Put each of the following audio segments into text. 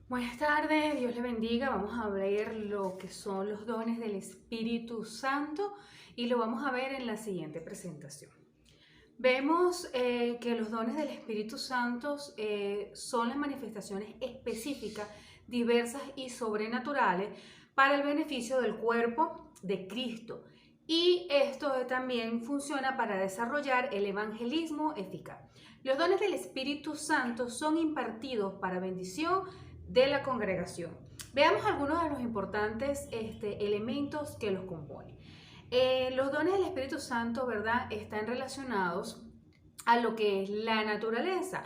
Buenas tardes, Dios le bendiga. Vamos a ver lo que son los dones del Espíritu Santo y lo vamos a ver en la siguiente presentación. Vemos que los dones del Espíritu Santo son las manifestaciones específicas, diversas y sobrenaturales para el beneficio del cuerpo de Cristo. Y esto también funciona para desarrollar el evangelismo eficaz. Los dones del Espíritu Santo son impartidos para bendición de la congregación. Veamos algunos de los importantes elementos que los componen. Los dones del Espíritu Santo, ¿verdad?, están relacionados a lo que es la naturaleza.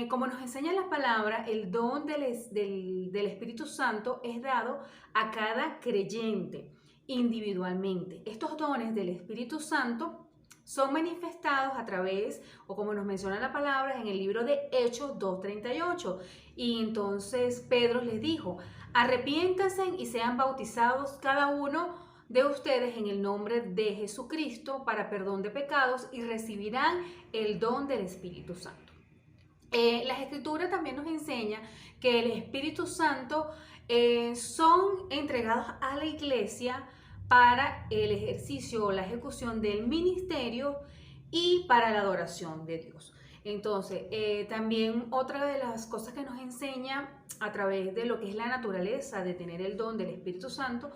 Como nos enseña la palabra, el don del Espíritu Santo es dado a cada creyente individualmente. Estos dones del Espíritu Santo son manifestados a través, o como nos menciona la palabra, en el libro de Hechos 2:38. Y entonces Pedro les dijo: arrepiéntanse y sean bautizados cada uno de ustedes en el nombre de Jesucristo para perdón de pecados y recibirán el don del Espíritu Santo. Las Escrituras también nos enseñan que el Espíritu Santo son entregados a la iglesia para el ejercicio o la ejecución del ministerio y para la adoración de Dios. Entonces, también otra de las cosas que nos enseña a través de lo que es la naturaleza de tener el don del Espíritu Santo,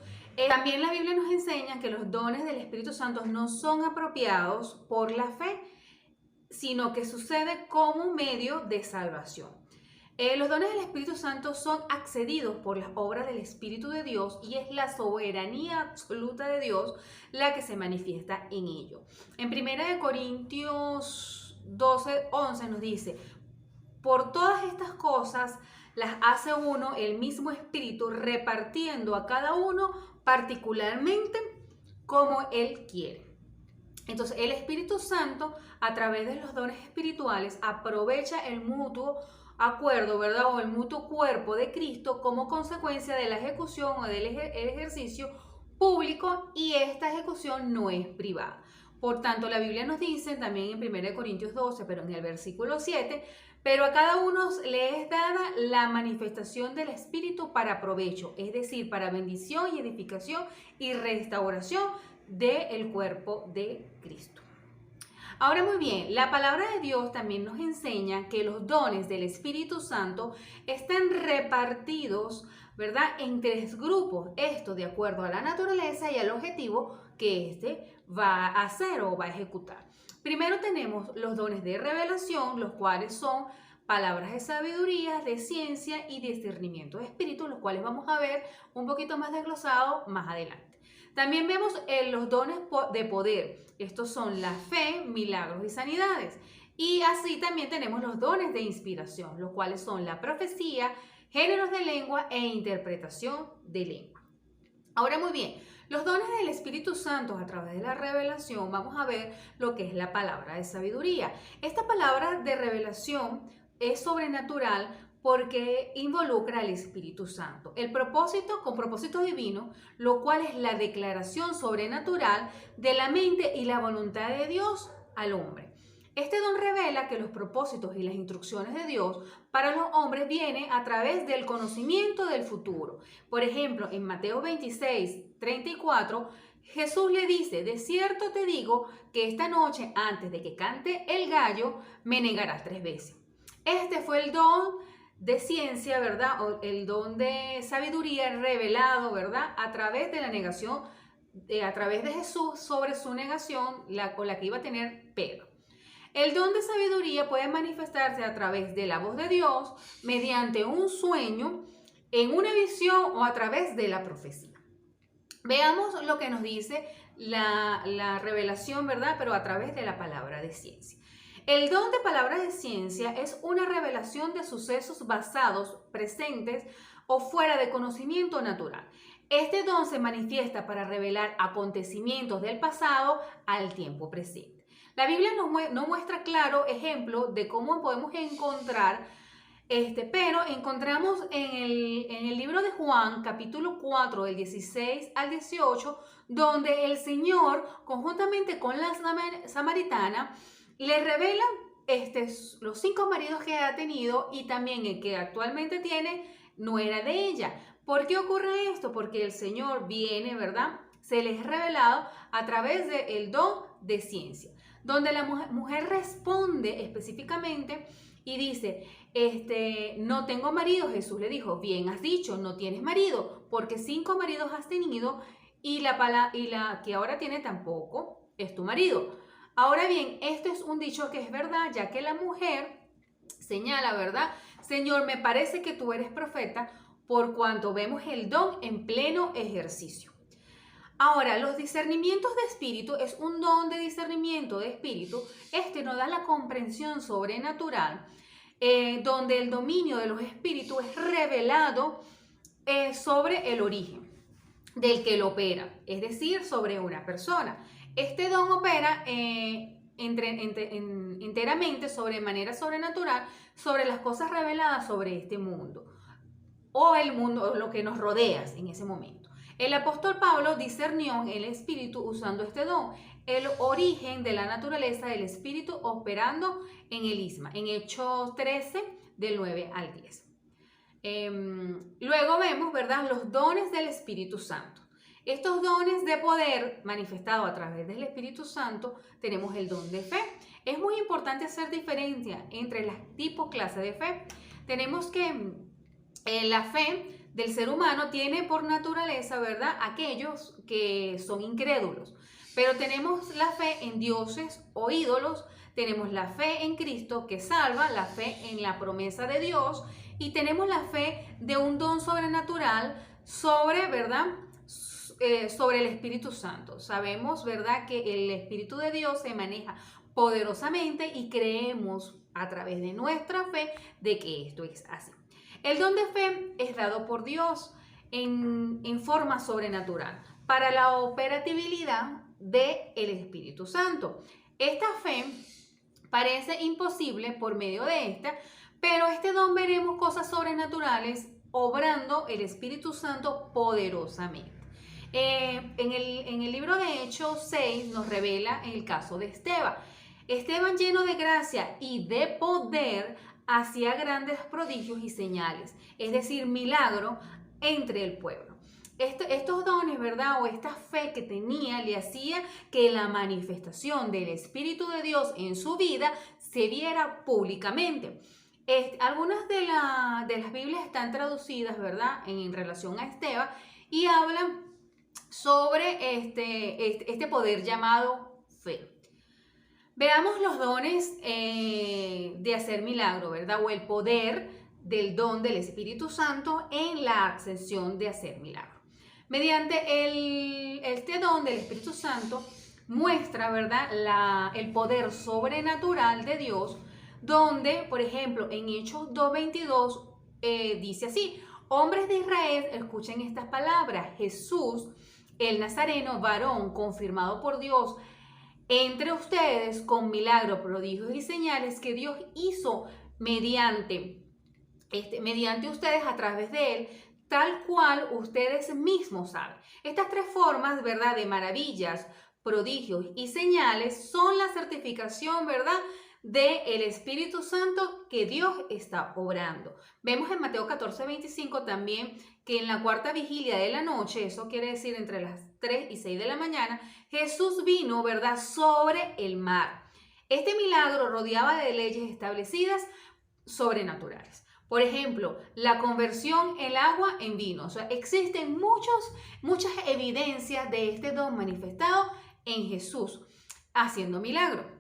también la Biblia nos enseña que los dones del Espíritu Santo no son apropiados por la fe, sino que sucede como medio de salvación. Los dones del Espíritu Santo son accedidos por las obras del Espíritu de Dios y es la soberanía absoluta de Dios la que se manifiesta en ello. En 1 Corintios 12:11 nos dice: por todas estas cosas las hace uno el mismo Espíritu, repartiendo a cada uno particularmente como Él quiere. Entonces, el Espíritu Santo, a través de los dones espirituales, aprovecha el mutuo acuerdo, ¿verdad?, o el mutuo cuerpo de Cristo como consecuencia de la ejecución o del ejercicio público, y esta ejecución no es privada. Por tanto, la Biblia nos dice también en 1 Corintios 12, pero en el versículo 7, pero a cada uno le es dada la manifestación del Espíritu para provecho, es decir, para bendición y edificación y restauración del cuerpo de Cristo. Ahora, muy bien, la palabra de Dios también nos enseña que los dones del Espíritu Santo están repartidos, ¿verdad?, en tres grupos. Esto de acuerdo a la naturaleza y al objetivo que éste va a hacer o va a ejecutar. Primero tenemos los dones de revelación, los cuales son palabras de sabiduría, de ciencia y discernimiento de espíritu, los cuales vamos a ver un poquito más desglosado más adelante. También vemos los dones de poder. Estos son la fe, milagros y sanidades. Y así también tenemos los dones de inspiración, los cuales son la profecía, géneros de lengua e interpretación de lengua. Ahora, muy bien, los dones del Espíritu Santo a través de la revelación, vamos a ver lo que es la palabra de sabiduría. Esta palabra de revelación es sobrenatural porque involucra al Espíritu Santo. El propósito, con propósito divino, lo cual es la declaración sobrenatural de la mente y la voluntad de Dios al hombre. Este don revela que los propósitos y las instrucciones de Dios para los hombres vienen a través del conocimiento del futuro. Por ejemplo, en Mateo 26:34, Jesús le dice: de cierto te digo que esta noche, antes de que cante el gallo, me negarás 3 veces. Este fue el don de ciencia, ¿verdad?, o el don de sabiduría revelado, ¿verdad?, a través de la negación, a través de Jesús sobre su negación, con la que iba a tener Pedro. El don de sabiduría puede manifestarse a través de la voz de Dios, mediante un sueño, en una visión o a través de la profecía. Veamos lo que nos dice la revelación, ¿verdad?, pero a través de la palabra de ciencia. El don de palabra de ciencia es una revelación de sucesos basados, presentes o fuera de conocimiento natural. Este don se manifiesta para revelar acontecimientos del pasado al tiempo presente. La Biblia no muestra claro ejemplo de cómo podemos encontrar pero encontramos en el libro de Juan, capítulo 4, del 16 al 18, donde el Señor, conjuntamente con la samaritana, le revela los 5 maridos que ha tenido y también el que actualmente tiene no era de ella. ¿Por qué ocurre esto? Porque el Señor viene, ¿verdad? Se les es revelado a través del don de ciencia, donde la mujer responde específicamente y dice, no tengo marido. Jesús le dijo, bien has dicho, no tienes marido, porque 5 maridos has tenido y la que ahora tiene tampoco es tu marido. Ahora bien, esto es un dicho que es verdad, ya que la mujer señala, ¿verdad? Señor, me parece que tú eres profeta, por cuanto vemos el don en pleno ejercicio. Ahora, los discernimientos de espíritu es un don de discernimiento de espíritu. Nos da la comprensión sobrenatural, donde el dominio de los espíritus es revelado sobre el origen del que lo opera, es decir, sobre una persona. Este don opera enteramente, sobre manera sobrenatural, sobre las cosas reveladas sobre este mundo, o el mundo, o lo que nos rodea en ese momento. El apóstol Pablo discernió el espíritu usando este don, el origen de la naturaleza del espíritu operando en el isma, en Hechos 13, del 9 al 10. Luego vemos, ¿verdad?, los dones del Espíritu Santo. Estos dones de poder manifestado a través del Espíritu Santo, tenemos el don de fe. Es muy importante hacer diferencia entre las clases de fe. Tenemos que la fe del ser humano tiene por naturaleza, ¿verdad?, aquellos que son incrédulos. Pero tenemos la fe en dioses o ídolos, tenemos la fe en Cristo que salva, la fe en la promesa de Dios, y tenemos la fe de un don sobrenatural sobre, ¿verdad?, sobre el Espíritu Santo. Sabemos, ¿verdad?, que el Espíritu de Dios se maneja poderosamente y creemos a través de nuestra fe de que esto es así. El don de fe es dado por Dios en forma sobrenatural para la operatividad del Espíritu Santo. Esta fe parece imposible por medio de esta, pero este don veremos cosas sobrenaturales obrando el Espíritu Santo poderosamente. En el libro de Hechos 6 nos revela el caso de Esteban. Esteban, lleno de gracia y de poder, hacía grandes prodigios y señales, es decir, milagro entre el pueblo. Estos dones, ¿verdad?, o esta fe que tenía, le hacía que la manifestación del Espíritu de Dios en su vida se viera públicamente. Algunas de las Biblias están traducidas, ¿verdad?, en relación a Esteban, y hablan sobre este poder llamado fe. Veamos los dones de hacer milagro, ¿verdad?, o el poder del don del Espíritu Santo en la ascensión de hacer milagro. Mediante este don del Espíritu Santo muestra, ¿verdad?, el poder sobrenatural de Dios, donde, por ejemplo, en Hechos 2:22 dice así: hombres de Israel, escuchen estas palabras, Jesús, el Nazareno, varón confirmado por Dios entre ustedes con milagros, prodigios y señales que Dios hizo mediante ustedes a través de él, tal cual ustedes mismos saben. Estas 3 formas, ¿verdad?, de maravillas, prodigios y señales son la certificación, ¿verdad?, del Espíritu Santo que Dios está obrando. Vemos en Mateo 14:25 también que en la cuarta vigilia de la noche, eso quiere decir entre las 3 y 6 de la mañana, Jesús vino, ¿verdad?, sobre el mar. Este milagro rodeaba de leyes establecidas sobrenaturales. Por ejemplo, la conversión el agua en vino. O sea, existen muchas evidencias de este don manifestado en Jesús haciendo milagro.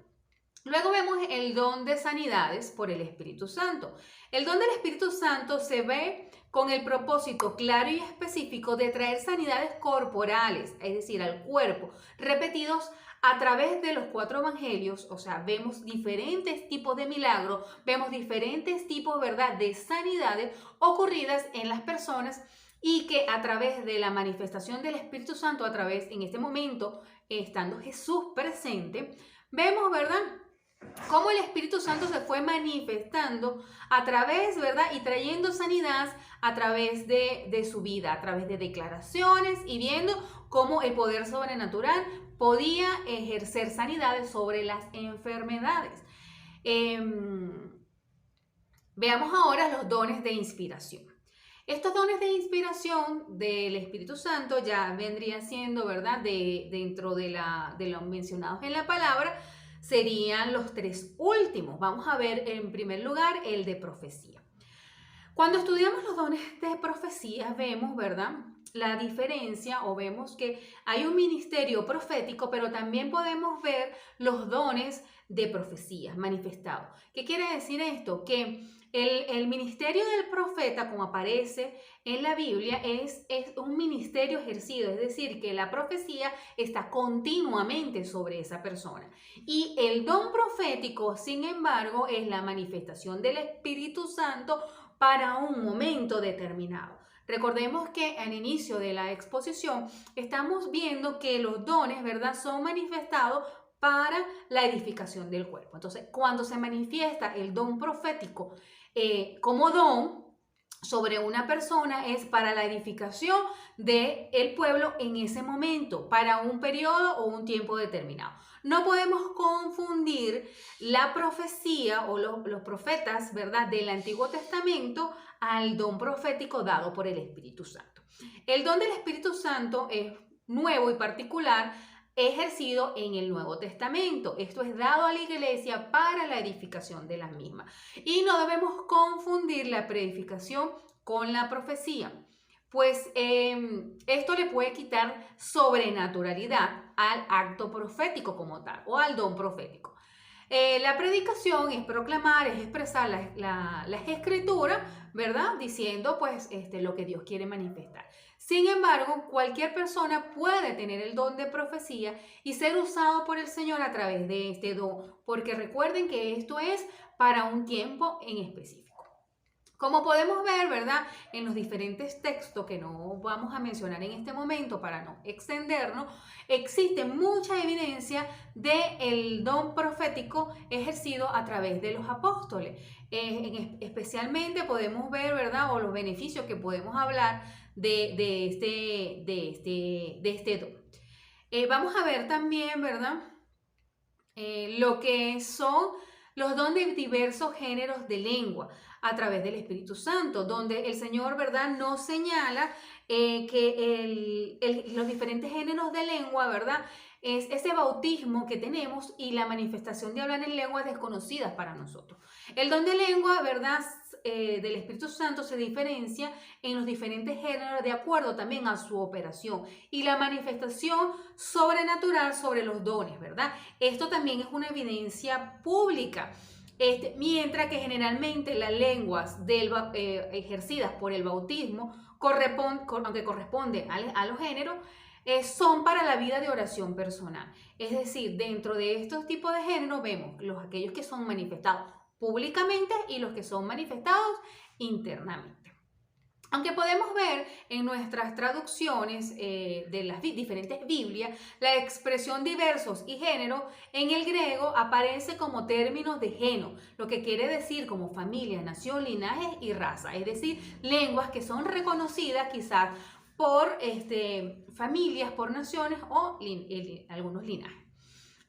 Luego vemos el don de sanidades por el Espíritu Santo. El don del Espíritu Santo se ve con el propósito claro y específico de traer sanidades corporales, es decir, al cuerpo, repetidos a través de los 4 evangelios. O sea, vemos diferentes tipos de milagros, vemos diferentes tipos, ¿verdad?, de sanidades ocurridas en las personas, y que a través de la manifestación del Espíritu Santo, a través, en este momento, estando Jesús presente, vemos, ¿verdad?, cómo el Espíritu Santo se fue manifestando a través, ¿verdad?, y trayendo sanidad a través de su vida, a través de declaraciones, y viendo cómo el poder sobrenatural podía ejercer sanidades sobre las enfermedades. Veamos ahora los dones de inspiración. Estos dones de inspiración del Espíritu Santo ya vendrían siendo, ¿verdad? Dentro de los mencionados en la palabra, serían los tres últimos. Vamos a ver en primer lugar el de profecía. Cuando estudiamos los dones de profecía, vemos, ¿verdad?, la diferencia, o vemos que hay un ministerio profético, pero también podemos ver los dones de profecías manifestados. ¿Qué quiere decir esto? Que el ministerio del profeta, como aparece en la Biblia, es un ministerio ejercido, es decir, que la profecía está continuamente sobre esa persona. Y el don profético, sin embargo, es la manifestación del Espíritu Santo para un momento determinado. Recordemos que al inicio de la exposición estamos viendo que los dones, ¿verdad?, son manifestados para la edificación del cuerpo. Entonces, cuando se manifiesta el don profético como don sobre una persona, es para la edificación del pueblo en ese momento, para un periodo o un tiempo determinado. No podemos confundir la profecía o los profetas, ¿verdad?, del Antiguo Testamento al don profético dado por el Espíritu Santo. El don del Espíritu Santo es nuevo y particular, ejercido en el Nuevo Testamento. Esto es dado a la iglesia para la edificación de las mismas. Y no debemos confundir la preedificación con la profecía, pues esto le puede quitar sobrenaturalidad al acto profético como tal, o al don profético. La predicación es proclamar, es expresar las escrituras, ¿verdad?, diciendo pues lo que Dios quiere manifestar. Sin embargo, cualquier persona puede tener el don de profecía y ser usado por el Señor a través de este don, porque recuerden que esto es para un tiempo en específico. Como podemos ver, ¿verdad?, en los diferentes textos que no vamos a mencionar en este momento para no extendernos, existe mucha evidencia del don profético ejercido a través de los apóstoles. Especialmente podemos ver, ¿verdad?, o los beneficios que podemos hablar de este don. Vamos a ver también, ¿verdad?, lo que son los dones de diversos géneros de lengua a través del Espíritu Santo, donde el Señor, ¿verdad?, nos señala que los diferentes géneros de lengua, ¿verdad?, es ese bautismo que tenemos y la manifestación de hablar en lenguas desconocidas para nosotros. El don de lengua, ¿verdad?, del Espíritu Santo se diferencia en los diferentes géneros de acuerdo también a su operación y la manifestación sobrenatural sobre los dones, ¿verdad? Esto también es una evidencia pública. Mientras que generalmente las lenguas ejercidas por el bautismo, aunque corresponden a los géneros, son para la vida de oración personal. Es decir, dentro de estos tipos de géneros vemos aquellos que son manifestados públicamente y los que son manifestados internamente. Aunque podemos ver en nuestras traducciones de las diferentes Biblias, la expresión diversos y género en el griego aparece como términos de geno, lo que quiere decir como familia, nación, linaje y raza, es decir, lenguas que son reconocidas quizás por familias, por naciones o algunos linajes.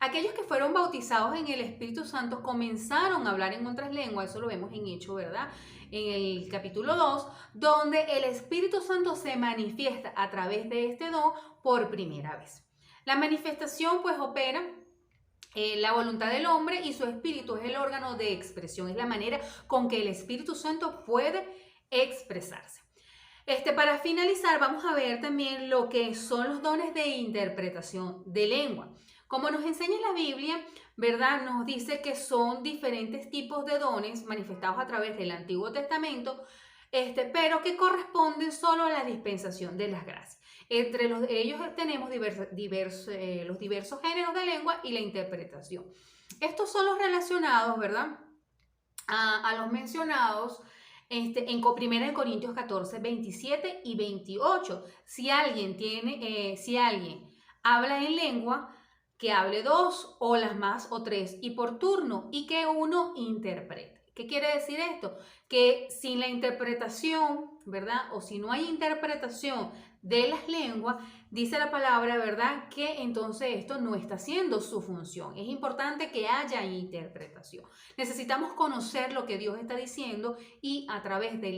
Aquellos que fueron bautizados en el Espíritu Santo comenzaron a hablar en otras lenguas, eso lo vemos en Hechos, ¿verdad?, en el capítulo 2, donde el Espíritu Santo se manifiesta a través de este don por primera vez. La manifestación pues opera la voluntad del hombre y su espíritu es el órgano de expresión, es la manera con que el Espíritu Santo puede expresarse. Para finalizar, vamos a ver también lo que son los dones de interpretación de lengua. Como nos enseña la Biblia, ¿verdad?, nos dice que son diferentes tipos de dones manifestados a través del Antiguo Testamento, pero que corresponden solo a la dispensación de las gracias. Entre ellos tenemos los diversos géneros de lengua y la interpretación. Estos son los relacionados, ¿verdad?, a los mencionados en 1 Corintios 14, 27 y 28. Si alguien habla en lengua, que hable 2 o las más o 3 y por turno y que uno interprete. ¿Qué quiere decir esto? Que sin la interpretación, ¿verdad?, o si no hay interpretación de las lenguas, dice la palabra, ¿verdad?, que entonces esto no está haciendo su función. Es importante que haya interpretación. Necesitamos conocer lo que Dios está diciendo y a través de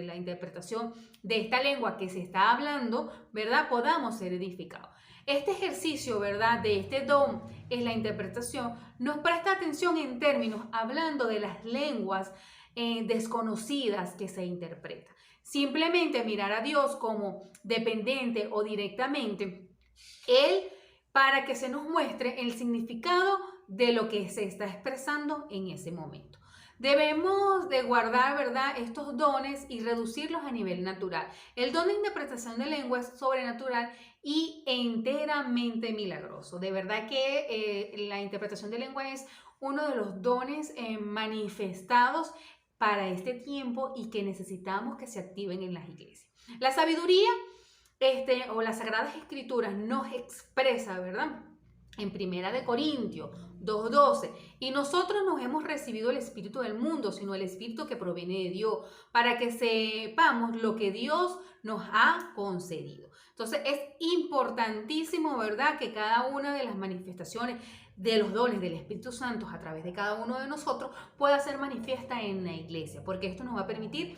la interpretación de esta lengua que se está hablando, ¿verdad?, podamos ser edificados. Este ejercicio, ¿verdad?, de este don es la interpretación, nos presta atención en términos, hablando de las lenguas desconocidas que se interpretan. Simplemente mirar a Dios como dependiente o directamente, Él, para que se nos muestre el significado de lo que se está expresando en ese momento. Debemos de guardar, ¿verdad?, estos dones y reducirlos a nivel natural. El don de interpretación de lengua es sobrenatural y enteramente milagroso. De verdad que la interpretación de lengua es uno de los dones manifestados para este tiempo y que necesitamos que se activen en las iglesias. La sabiduría o las Sagradas Escrituras nos expresa, ¿verdad?, en Primera de Corintios 2:12, y nosotros no hemos recibido el espíritu del mundo, sino el espíritu que proviene de Dios, para que sepamos lo que Dios nos ha concedido. Entonces es importantísimo, ¿verdad?, que cada una de las manifestaciones de los dones del Espíritu Santo a través de cada uno de nosotros pueda ser manifiesta en la iglesia, porque esto nos va a permitir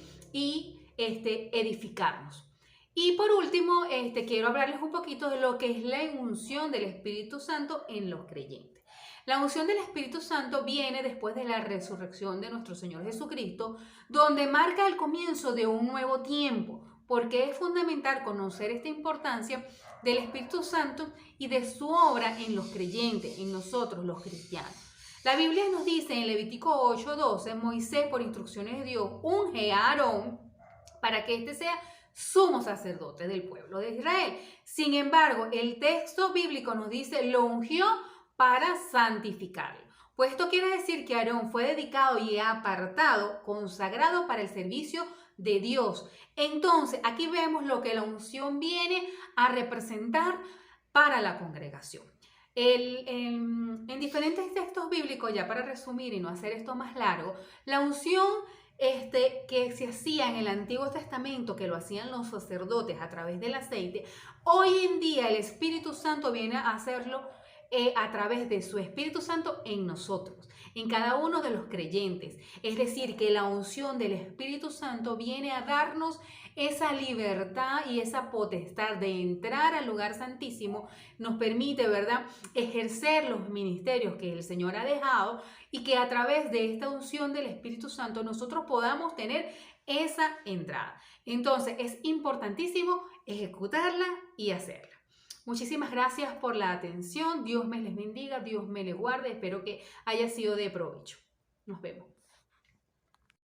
edificarnos. Y por último, quiero hablarles un poquito de lo que es la unción del Espíritu Santo en los creyentes. La unción del Espíritu Santo viene después de la resurrección de nuestro Señor Jesucristo, donde marca el comienzo de un nuevo tiempo, porque es fundamental conocer esta importancia del Espíritu Santo y de su obra en los creyentes, en nosotros los cristianos. La Biblia nos dice en Levítico 8:12, Moisés, por instrucciones de Dios, unge a Aarón para que éste sea sumo sacerdote del pueblo de Israel. Sin embargo, el texto bíblico nos dice, lo ungió para santificarlo. Pues esto quiere decir que Aarón fue dedicado y apartado, consagrado para el servicio de Dios. Entonces, aquí vemos lo que la unción viene a representar para la congregación. En diferentes textos bíblicos, ya para resumir y no hacer esto más largo, la unción que se hacía en el Antiguo Testamento, que lo hacían los sacerdotes a través del aceite, hoy en día el Espíritu Santo viene a hacerlo a través de su Espíritu Santo en nosotros, en cada uno de los creyentes. Es decir, que la unción del Espíritu Santo viene a darnos esa libertad y esa potestad de entrar al lugar santísimo, nos permite, ¿verdad?, ejercer los ministerios que el Señor ha dejado y que a través de esta unción del Espíritu Santo nosotros podamos tener esa entrada. Entonces es importantísimo ejecutarla y hacerla. Muchísimas gracias por la atención. Dios me les bendiga, Dios me les guarde. Espero que haya sido de provecho. Nos vemos.